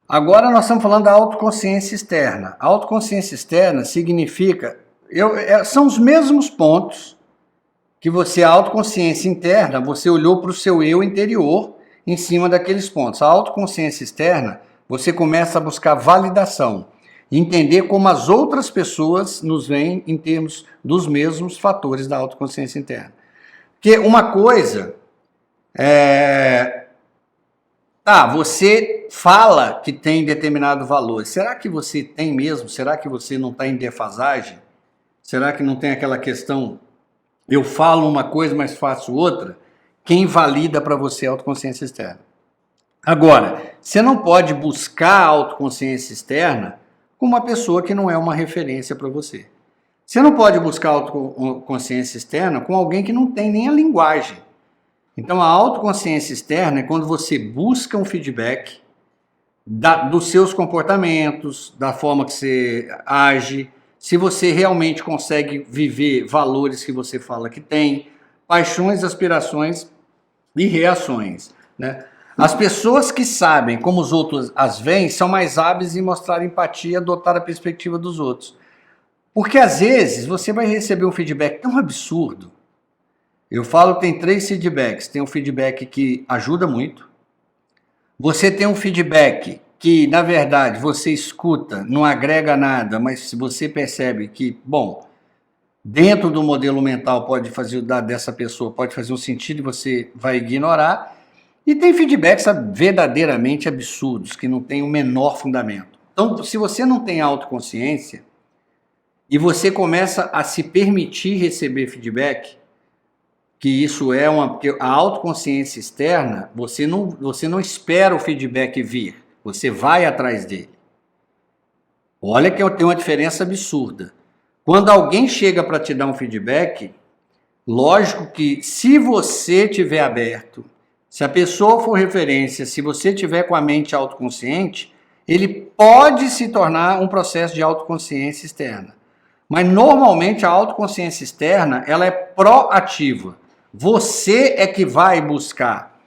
Agora nós estamos falando da autoconsciência externa. A autoconsciência externa significa, são os mesmos pontos que você, a autoconsciência interna, você olhou para o seu eu interior em cima daqueles pontos. A autoconsciência externa, você começa a buscar validação, entender como as outras pessoas nos veem em termos dos mesmos fatores da autoconsciência interna. Porque uma coisa você fala que tem determinado valor. Será que você tem mesmo? Será que você não está em defasagem? Será que não tem aquela questão, eu falo uma coisa, mas faço outra? Quem valida para você a autoconsciência externa? Agora, você não pode buscar a autoconsciência externa com uma pessoa que não é uma referência para você. Você não pode buscar a autoconsciência externa com alguém que não tem nem a linguagem. Então, a autoconsciência externa é quando você busca um feedback dos seus comportamentos, da forma que você age, se você realmente consegue viver valores que você fala que tem, paixões, aspirações e reações, né? As pessoas que sabem como os outros as veem são mais hábeis em mostrar empatia e adotar a perspectiva dos outros. Porque às vezes você vai receber um feedback tão absurdo. Eu falo que tem 3 feedbacks. Tem um feedback que ajuda muito. Você tem um feedback que, na verdade, você escuta, não agrega nada, mas se você percebe que, bom, dentro do modelo mental pode fazer dessa pessoa, pode fazer um sentido e você vai ignorar. E tem feedbacks verdadeiramente absurdos, que não tem o menor fundamento. Então, se você não tem autoconsciência e você começa a se permitir receber feedback, que isso porque a autoconsciência externa, você não espera o feedback vir, você vai atrás dele. Olha que tem uma diferença absurda. Quando alguém chega para te dar um feedback, lógico que se você estiver aberto, se a pessoa for referência, se você tiver com a mente autoconsciente, ele pode se tornar um processo de autoconsciência externa. Mas normalmente a autoconsciência externa, ela é proativa. Você é que vai buscar.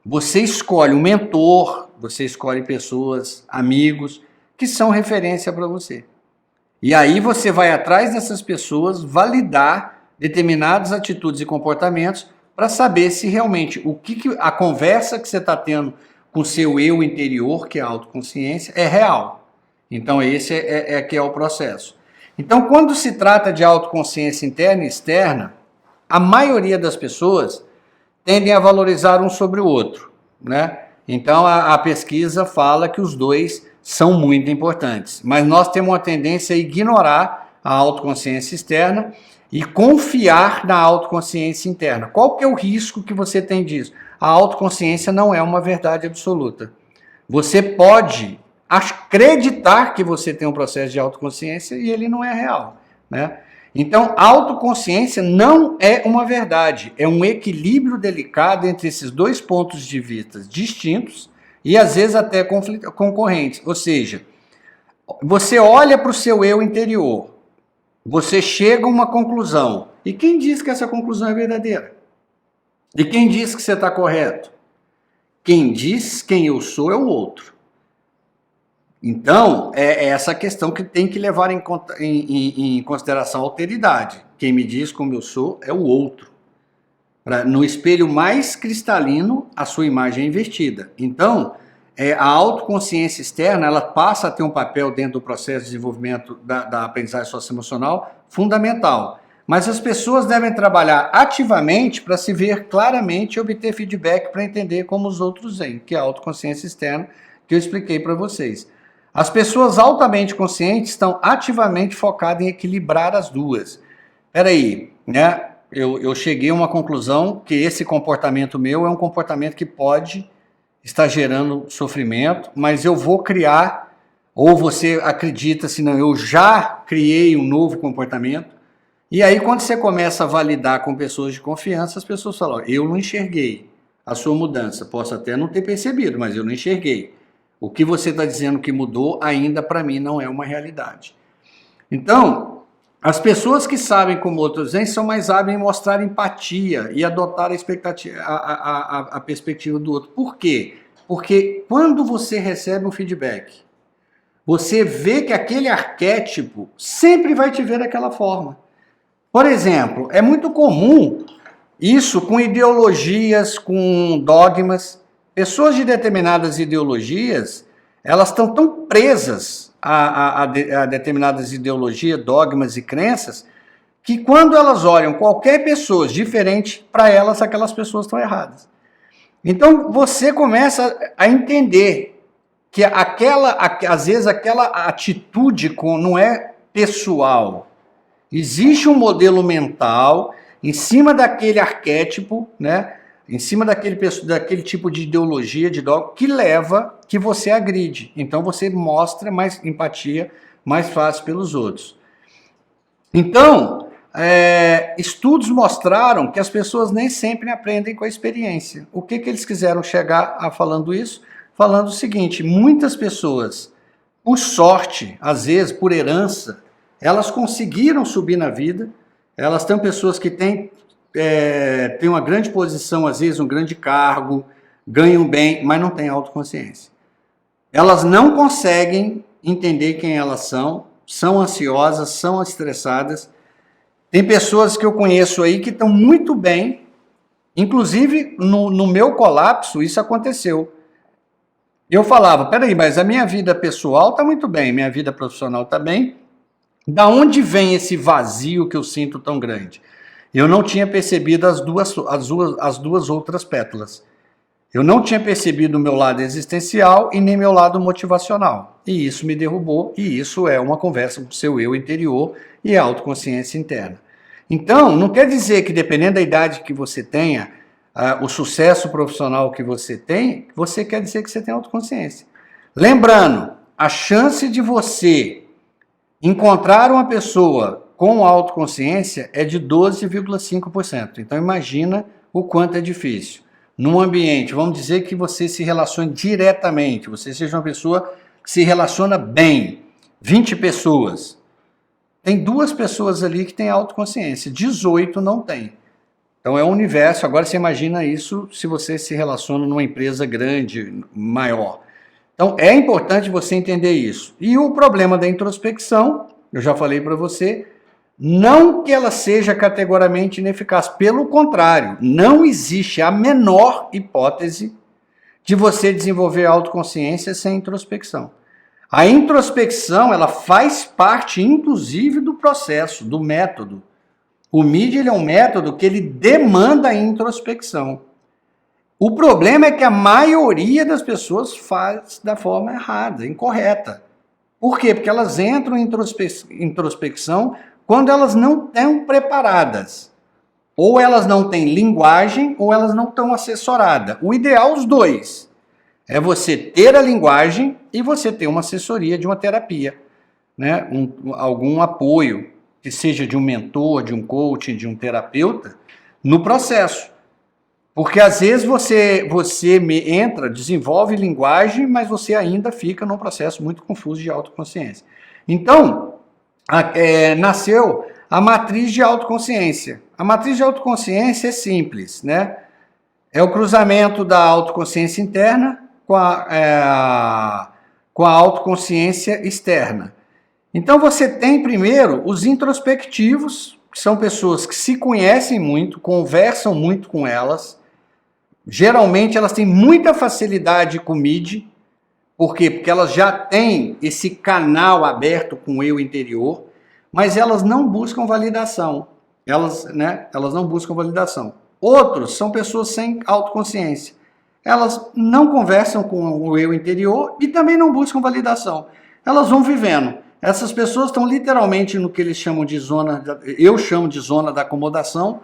Você escolhe um mentor, você escolhe pessoas, amigos, que são referência para você. E aí você vai atrás dessas pessoas validar determinadas atitudes e comportamentos para saber se realmente a conversa que você está tendo com o seu eu interior, que é a autoconsciência, é real. Então esse que é o processo. Então quando se trata de autoconsciência interna e externa, a maioria das pessoas tendem a valorizar um sobre o outro, né? Então a pesquisa fala que os dois são muito importantes, mas nós temos uma tendência a ignorar a autoconsciência externa e confiar na autoconsciência interna. Qual que é o risco que você tem disso? A autoconsciência não é uma verdade absoluta. Você pode acreditar que você tem um processo de autoconsciência e ele não é real, né? Então, autoconsciência não é uma verdade, é um equilíbrio delicado entre esses dois pontos de vista distintos e às vezes até concorrentes. Ou seja, você olha para o seu eu interior, você chega a uma conclusão. E quem diz que essa conclusão é verdadeira? E quem diz que você está correto? Quem diz quem eu sou é o outro. Então, é essa questão que tem que levar em consideração a alteridade. Quem me diz como eu sou é o outro. No espelho mais cristalino, a sua imagem é invertida. Então, a autoconsciência externa, ela passa a ter um papel dentro do processo de desenvolvimento da aprendizagem socioemocional fundamental. Mas as pessoas devem trabalhar ativamente para se ver claramente e obter feedback para entender como os outros veem, que é a autoconsciência externa que eu expliquei para vocês. As pessoas altamente conscientes estão ativamente focadas em equilibrar as duas. Peraí, né? Eu cheguei a uma conclusão que esse comportamento meu é um comportamento que pode estar gerando sofrimento, mas eu vou criar, ou você acredita, se não, eu já criei um novo comportamento. E aí quando você começa a validar com pessoas de confiança, as pessoas falam, eu não enxerguei a sua mudança, posso até não ter percebido, mas eu não enxerguei. O que você está dizendo que mudou ainda para mim não é uma realidade. Então, As pessoas que sabem como outros veem são mais hábeis em mostrar empatia e adotar a expectativa, a perspectiva do outro. Por quê? Porque quando você recebe um feedback, você vê que aquele arquétipo sempre vai te ver daquela forma. Por exemplo, é muito comum isso com ideologias, com dogmas. Pessoas de determinadas ideologias, elas estão tão presas a determinadas ideologias, dogmas e crenças, que quando elas olham qualquer pessoa diferente, para elas aquelas pessoas estão erradas. Então você começa a entender que às vezes aquela atitude não é pessoal. Existe um modelo mental em cima daquele arquétipo, né? Em cima daquele tipo de ideologia, de dogma, que leva que você agride. Então você mostra mais empatia, mais fácil pelos outros. Então, estudos mostraram que as pessoas nem sempre aprendem com a experiência. O que eles quiseram chegar a falando isso? Falando o seguinte, muitas pessoas, por sorte, às vezes por herança, elas conseguiram subir na vida, elas têm pessoas que têm uma grande posição, às vezes um grande cargo, ganham bem, mas não têm autoconsciência. Elas não conseguem entender quem elas são ansiosas, são estressadas. Tem pessoas que eu conheço aí que estão muito bem, inclusive no meu colapso isso aconteceu. Eu falava, peraí, mas a minha vida pessoal está muito bem, minha vida profissional está bem, da onde vem esse vazio que eu sinto tão grande? Eu não tinha percebido as duas outras pétalas. Eu não tinha percebido o meu lado existencial e nem meu lado motivacional. E isso me derrubou, e isso é uma conversa com o seu eu interior e a autoconsciência interna. Então, não quer dizer que dependendo da idade que você tenha, o sucesso profissional que você tem, você quer dizer que você tem autoconsciência. Lembrando, a chance de você encontrar uma pessoa com autoconsciência é de 12,5%. Então imagina o quanto é difícil. Num ambiente, vamos dizer que você se relacione diretamente, você seja uma pessoa que se relaciona bem, 20 pessoas. Tem 2 pessoas ali que têm autoconsciência, 18 não tem. Então é um universo, agora você imagina isso se você se relaciona numa empresa grande, maior. Então é importante você entender isso. E o problema da introspecção, eu já falei para você, não que ela seja categoricamente ineficaz, pelo contrário, não existe a menor hipótese de você desenvolver autoconsciência sem introspecção. A introspecção, ela faz parte, inclusive, do processo, do método. O MID é um método que ele demanda a introspecção. O problema é que a maioria das pessoas faz da forma errada, incorreta. Por quê? Porque elas entram em introspecção quando elas não estão preparadas. Ou elas não têm linguagem, ou elas não estão assessoradas. O ideal, os dois. É você ter a linguagem e você ter uma assessoria de uma terapia, né? Algum apoio, que seja de um mentor, de um coach, de um terapeuta, no processo. Porque às vezes você entra, desenvolve linguagem, mas você ainda fica num processo muito confuso de autoconsciência. Então, nasceu a matriz de autoconsciência. A matriz de autoconsciência é simples, né? É o cruzamento da autoconsciência interna com a autoconsciência externa. Então você tem primeiro os introspectivos, que são pessoas que se conhecem muito, conversam muito com elas. Geralmente elas têm muita facilidade com o MID. Por quê? Porque elas já têm esse canal aberto com o eu interior, mas elas não buscam validação. Elas não buscam validação. Outros são pessoas sem autoconsciência. Elas não conversam com o eu interior e também não buscam validação. Elas vão vivendo. Essas pessoas estão literalmente no que eles chamam de eu chamo de zona da acomodação.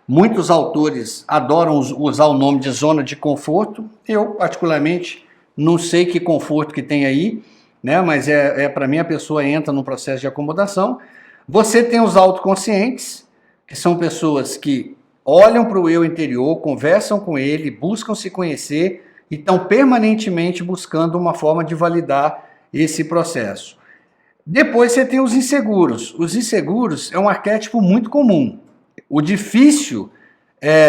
Muitos autores adoram usar o nome de zona de conforto. Eu, particularmente, não sei que conforto que tem aí, né? Mas para mim a pessoa entra num processo de acomodação. Você tem os autoconscientes, que são pessoas que olham para o eu interior, conversam com ele, buscam se conhecer e estão permanentemente buscando uma forma de validar esse processo. Depois você tem os inseguros. Os inseguros é um arquétipo muito comum. O difícil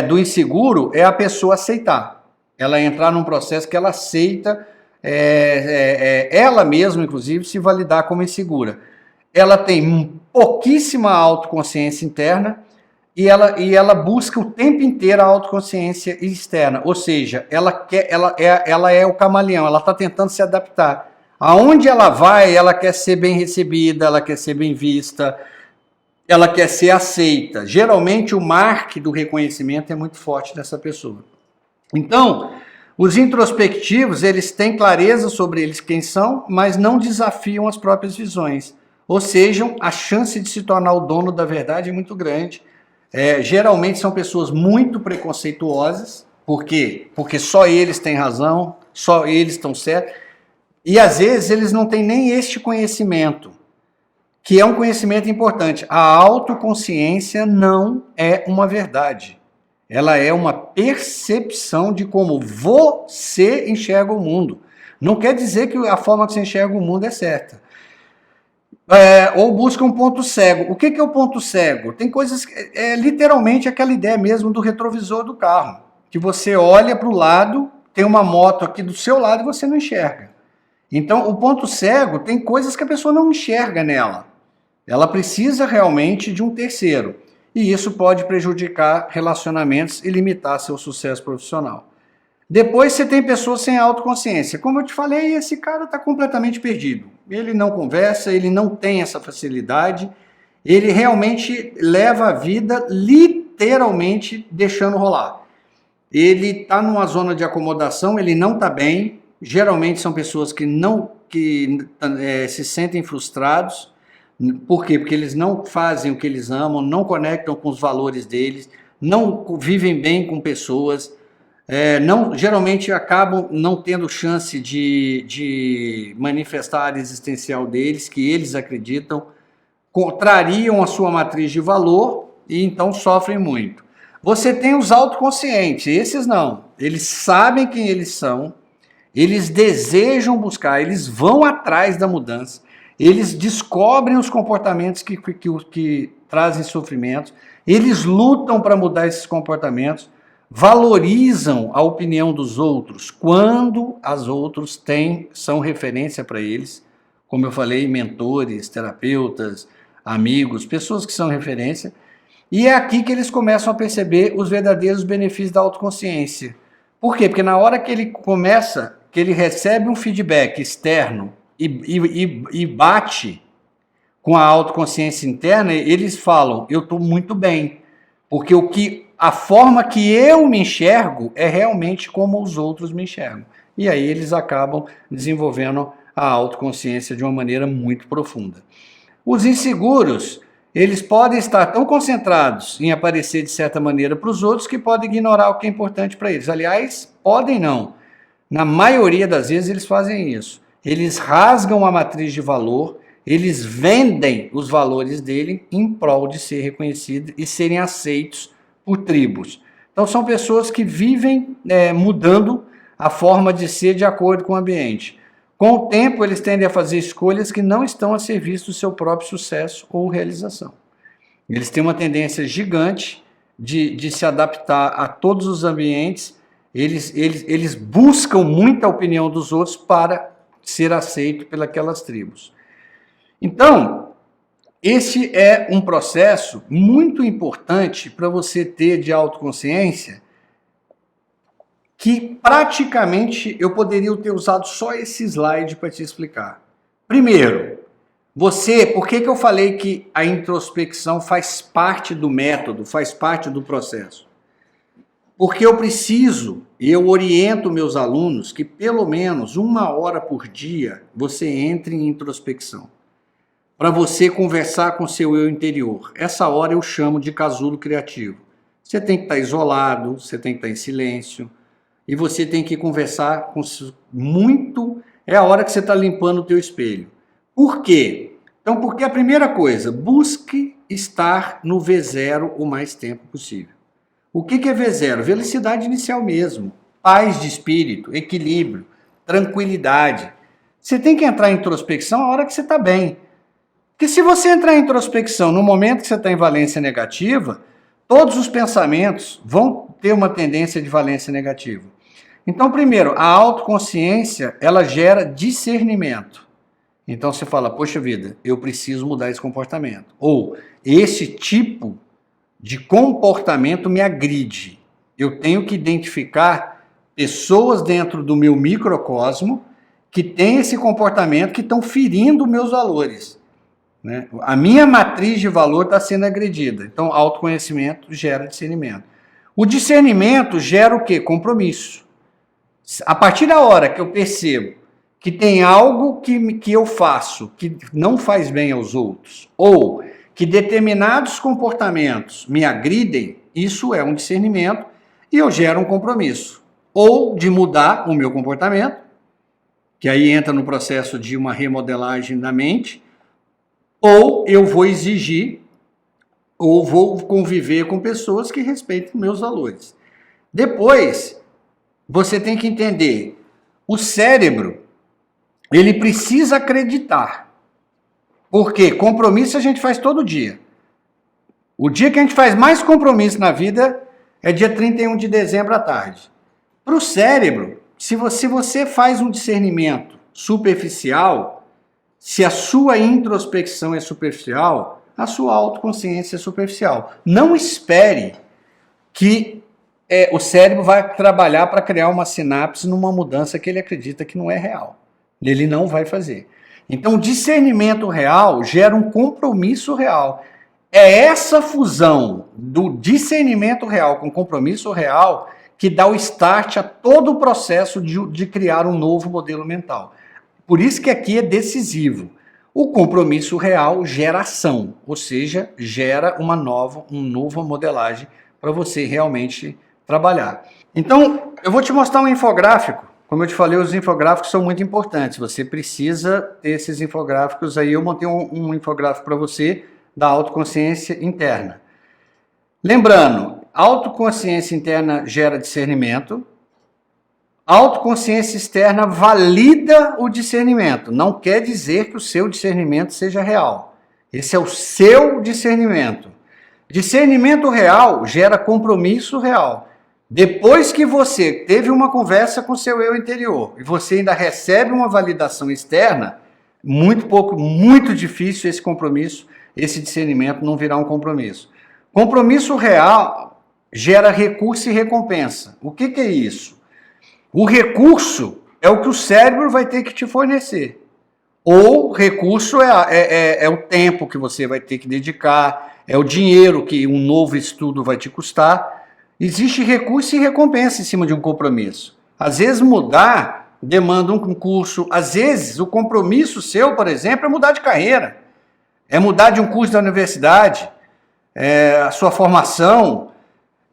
do inseguro é a pessoa aceitar. Ela entrar num processo que ela aceita, ela mesma, inclusive, se validar como insegura. Ela tem pouquíssima autoconsciência interna e ela busca o tempo inteiro a autoconsciência externa. Ou seja, ela é o camaleão, ela está tentando se adaptar. Aonde ela vai, ela quer ser bem recebida, ela quer ser bem vista, ela quer ser aceita. Geralmente o marco do reconhecimento é muito forte dessa pessoa. Então, os introspectivos, eles têm clareza sobre eles quem são, mas não desafiam as próprias visões. Ou seja, a chance de se tornar o dono da verdade é muito grande. Geralmente são pessoas muito preconceituosas. Por quê? Porque só eles têm razão, só eles estão certos. E às vezes eles não têm nem este conhecimento, que é um conhecimento importante. A autoconsciência não é uma verdade. Ela é uma percepção de como você enxerga o mundo. Não quer dizer que a forma que você enxerga o mundo é certa. Ou busca um ponto cego. O que é o ponto cego? Tem coisas, literalmente aquela ideia mesmo do retrovisor do carro. Que você olha para o lado, tem uma moto aqui do seu lado e você não enxerga. Então, o ponto cego tem coisas que a pessoa não enxerga nela. Ela precisa realmente de um terceiro. E isso pode prejudicar relacionamentos e limitar seu sucesso profissional. Depois você tem pessoas sem autoconsciência. Como eu te falei, esse cara está completamente perdido. Ele não conversa, ele não tem essa facilidade. Ele realmente leva a vida literalmente deixando rolar. Ele está numa zona de acomodação, ele não está bem. Geralmente são pessoas que se sentem frustrados. Por quê? Porque eles não fazem o que eles amam, não conectam com os valores deles, não vivem bem com pessoas, geralmente acabam não tendo chance de manifestar a área existencial deles, que eles acreditam, contrariam a sua matriz de valor e então sofrem muito. Você tem os autoconscientes, esses não. Eles sabem quem eles são, eles desejam buscar, eles vão atrás da mudança, eles descobrem os comportamentos que trazem sofrimentos, eles lutam para mudar esses comportamentos, valorizam a opinião dos outros quando as outros são referência para eles, como eu falei, mentores, terapeutas, amigos, pessoas que são referência, e é aqui que eles começam a perceber os verdadeiros benefícios da autoconsciência. Por quê? Porque na hora que ele recebe um feedback externo e bate com a autoconsciência interna, eles falam, eu estou muito bem, porque a forma que eu me enxergo é realmente como os outros me enxergam. E aí eles acabam desenvolvendo a autoconsciência de uma maneira muito profunda. Os inseguros, eles podem estar tão concentrados em aparecer de certa maneira para os outros que podem ignorar o que é importante para eles. Aliás, podem não. Na maioria das vezes eles fazem isso. Eles rasgam a matriz de valor, eles vendem os valores dele em prol de ser reconhecidos e serem aceitos por tribos. Então são pessoas que vivem mudando a forma de ser de acordo com o ambiente. Com o tempo, eles tendem a fazer escolhas que não estão a serviço do seu próprio sucesso ou realização. Eles têm uma tendência gigante de se adaptar a todos os ambientes. Eles buscam muita opinião dos outros para ser aceito pelas tribos. Então, esse é um processo muito importante para você ter de autoconsciência, que praticamente eu poderia ter usado só esse slide para te explicar. Primeiro, por que eu falei que a introspecção faz parte do método, faz parte do processo? Porque eu oriento meus alunos que pelo menos 1 hora por dia você entre em introspecção, para você conversar com seu eu interior. Essa hora eu chamo de casulo criativo. Você tem que estar isolado, você tem que estar em silêncio, e você tem que conversar muito. É a hora que você está limpando o teu espelho. Por quê? Então, porque a primeira coisa, busque estar no V0 o mais tempo possível. O que é V0? Velocidade inicial mesmo. Paz de espírito, equilíbrio, tranquilidade. Você tem que entrar em introspecção a hora que você está bem. Porque se você entrar em introspecção no momento que você está em valência negativa, todos os pensamentos vão ter uma tendência de valência negativa. Então, primeiro, a autoconsciência, ela gera discernimento. Então você fala, poxa vida, eu preciso mudar esse comportamento. Ou, esse tipo de comportamento me agride. Eu tenho que identificar pessoas dentro do meu microcosmo que têm esse comportamento, que estão ferindo meus valores. Né? A minha matriz de valor está sendo agredida. Então, autoconhecimento gera discernimento. O discernimento gera o quê? Compromisso. A partir da hora que eu percebo que tem algo que eu faço que não faz bem aos outros, ou que determinados comportamentos me agridem, isso é um discernimento e eu gero um compromisso. Ou de mudar o meu comportamento, que aí entra no processo de uma remodelagem da mente, ou eu vou exigir, ou vou conviver com pessoas que respeitem meus valores. Depois, você tem que entender, o cérebro, ele precisa acreditar. Porque compromisso a gente faz todo dia. O dia que a gente faz mais compromisso na vida é dia 31 de dezembro à tarde. Para o cérebro, se você faz um discernimento superficial, se a sua introspecção é superficial, a sua autoconsciência é superficial. Não espere que o cérebro vai trabalhar para criar uma sinapse numa mudança que ele acredita que não é real. Ele não vai fazer. Então, o discernimento real gera um compromisso real. É essa fusão do discernimento real com compromisso real que dá o start a todo o processo de criar um novo modelo mental. Por isso que aqui é decisivo. O compromisso real gera ação, ou seja, gera uma nova modelagem para você realmente trabalhar. Então, eu vou te mostrar um infográfico. Como eu te falei, os infográficos são muito importantes. Você precisa ter esses infográficos aí. Eu montei um infográfico para você da autoconsciência interna. Lembrando, autoconsciência interna gera discernimento. Autoconsciência externa valida o discernimento. Não quer dizer que o seu discernimento seja real. Esse é o seu discernimento. Discernimento real gera compromisso real. Depois que você teve uma conversa com seu eu interior e você ainda recebe uma validação externa, muito difícil esse compromisso, esse discernimento não virar um compromisso. Compromisso real gera recurso e recompensa. O que é isso? O recurso é o que o cérebro vai ter que te fornecer. Ou recurso é o tempo que você vai ter que dedicar, é o dinheiro que um novo estudo vai te custar. Existe recurso e recompensa em cima de um compromisso. Às vezes mudar demanda um curso, às vezes o compromisso seu, por exemplo, é mudar de carreira, é mudar de um curso da universidade, a sua formação.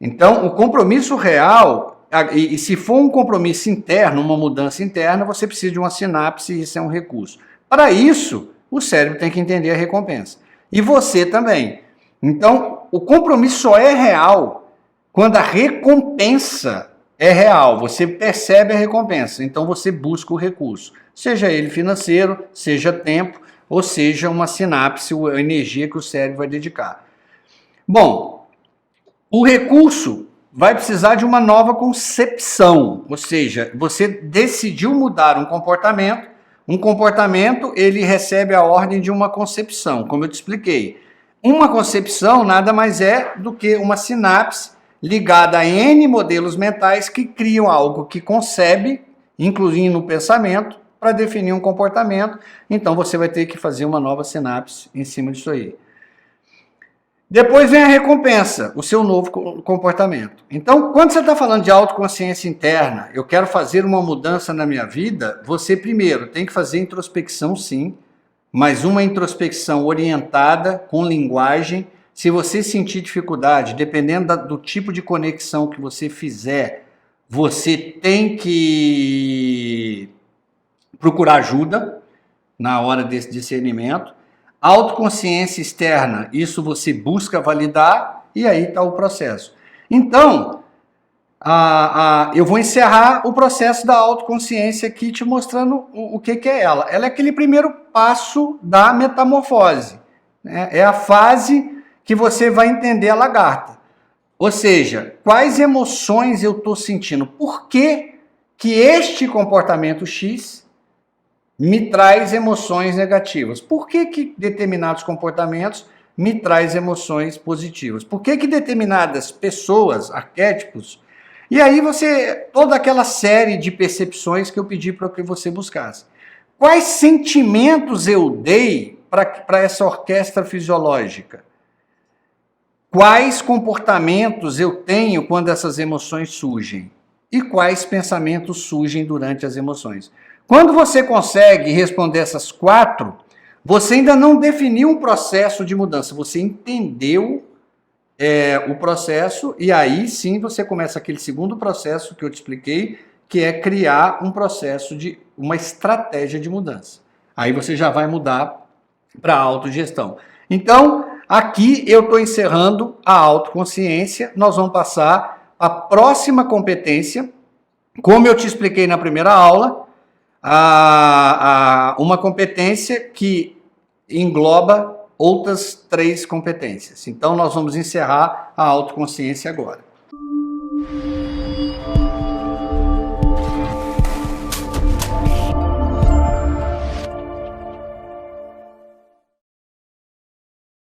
Então, o compromisso real, e se for um compromisso interno, uma mudança interna, você precisa de uma sinapse e isso é um recurso. Para isso, o cérebro tem que entender a recompensa. E você também. Então, o compromisso só é real quando a recompensa é real, você percebe a recompensa, então você busca o recurso, seja ele financeiro, seja tempo, ou seja uma sinapse, a energia que o cérebro vai dedicar. Bom, o recurso vai precisar de uma nova concepção, ou seja, você decidiu mudar um comportamento ele recebe a ordem de uma concepção, como eu te expliquei. Uma concepção nada mais é do que uma sinapse ligada a N modelos mentais que criam algo que concebe, incluindo o pensamento, para definir um comportamento. Então você vai ter que fazer uma nova sinapse em cima disso aí. Depois vem a recompensa, o seu novo comportamento. Então, quando você está falando de autoconsciência interna, eu quero fazer uma mudança na minha vida, você primeiro tem que fazer introspecção sim, mas uma introspecção orientada, com linguagem. Se você sentir dificuldade, dependendo do tipo de conexão que você fizer, você tem que procurar ajuda na hora desse discernimento. Autoconsciência externa, isso você busca validar e aí está o processo. Então, eu vou encerrar o processo da autoconsciência aqui te mostrando o que é ela. Ela é aquele primeiro passo da metamorfose, né? É a fase que você vai entender a lagarta. Ou seja, quais emoções eu estou sentindo? Por que este comportamento X me traz emoções negativas? Por que determinados comportamentos me traz emoções positivas? Por que determinadas pessoas, arquétipos, e aí toda aquela série de percepções que eu pedi para que você buscasse. Quais sentimentos eu dei para essa orquestra fisiológica? Quais comportamentos eu tenho quando essas emoções surgem? E quais pensamentos surgem durante as emoções? Quando você consegue responder essas 4, você ainda não definiu um processo de mudança, você entendeu o processo, e aí sim você começa aquele segundo processo que eu te expliquei, que é criar um processo uma estratégia de mudança. Aí você já vai mudar para a autogestão. Então, aqui eu estou encerrando a autoconsciência, nós vamos passar a próxima competência, como eu te expliquei na primeira aula, uma competência que engloba outras 3 competências. Então, nós vamos encerrar a autoconsciência agora.